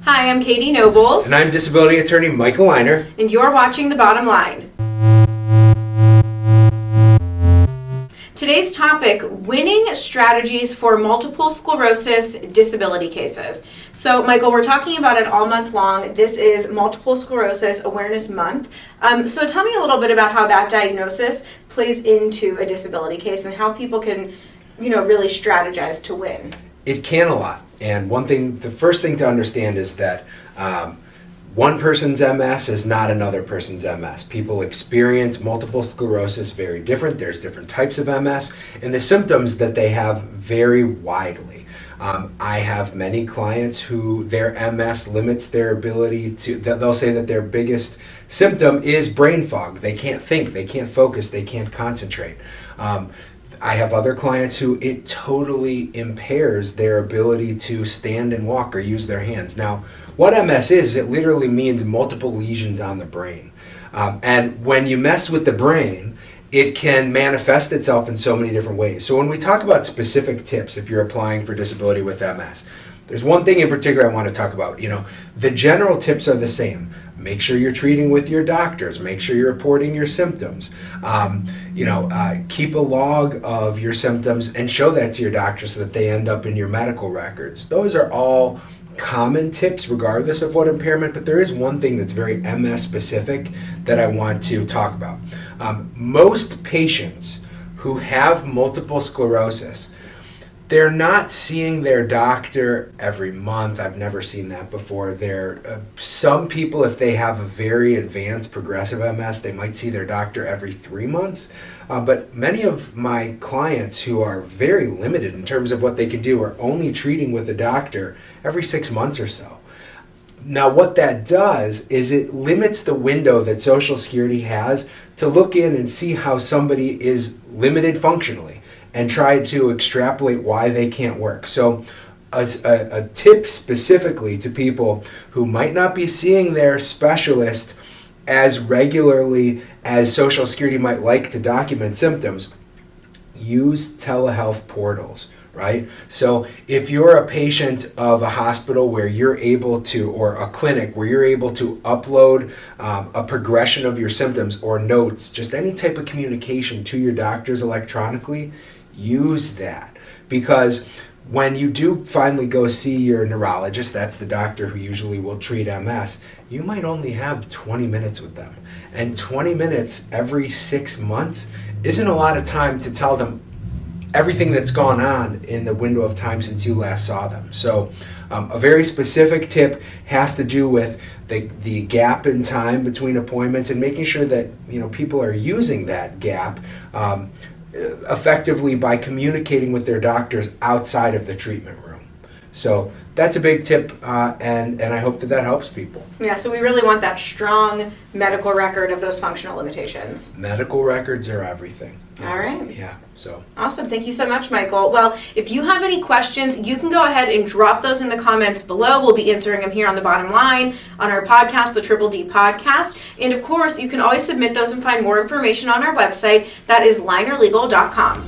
Hi, I'm Katie Nobles. And I'm disability attorney Michael Leiner. And you're watching The Bottom Line. Today's topic, winning strategies for multiple sclerosis disability cases. So, Michael, we're talking about it all month long. This is Multiple Sclerosis Awareness Month. So tell me a little bit about how that diagnosis plays into a disability case and how people can, really strategize to win. It can a lot. And the first thing to understand is that one person's MS is not another person's MS. People experience multiple sclerosis very different. There's different types of MS, and the symptoms that they have vary widely. I have many clients who their MS limits their ability they'll say that their biggest symptom is brain fog. They can't think, they can't focus, they can't concentrate. I have other clients who it totally impairs their ability to stand and walk or use their hands. Now, what MS is, it literally means multiple lesions on the brain. And when you mess with the brain, it can manifest itself in so many different ways. So when we talk about specific tips, if you're applying for disability with MS, there's one thing in particular I want to talk about. The general tips are the same. Make sure you're treating with your doctors. Make sure you're reporting your symptoms. Keep a log of your symptoms and show that to your doctor so that they end up in your medical records. Those are all common tips regardless of what impairment, but there is one thing that's very MS specific that I want to talk about. Most patients who have multiple sclerosis, they're not seeing their doctor every month. I've never seen that before. Some people, if they have a very advanced progressive MS, they might see their doctor every 3 months. But many of my clients who are very limited in terms of what they can do are only treating with a doctor every 6 months or so. Now, what that does is it limits the window that Social Security has to look in and see how somebody is limited functionally and try to extrapolate why they can't work. So a tip specifically to people who might not be seeing their specialist as regularly as Social Security might like to document symptoms, use telehealth portals, right? So if you're a patient of a hospital where you're able to, or a clinic where you're able to upload a progression of your symptoms or notes, just any type of communication to your doctors electronically, use that. Because when you do finally go see your neurologist, that's the doctor who usually will treat MS, you might only have 20 minutes with them. And 20 minutes every 6 months isn't a lot of time to tell them everything that's gone on in the window of time since you last saw them. So a very specific tip has to do with the gap in time between appointments and making sure that people are using that gap effectively by communicating with their doctors outside of the treatment room. So that's a big tip, and I hope that helps people. Yeah, so we really want that strong medical record of those functional limitations. Medical records are everything. All right. Yeah, so. Awesome. Thank you so much, Michael. Well, if you have any questions, you can go ahead and drop those in the comments below. We'll be answering them here on The Bottom Line on our podcast, the Triple D Podcast. And of course, you can always submit those and find more information on our website. That is linerlegal.com.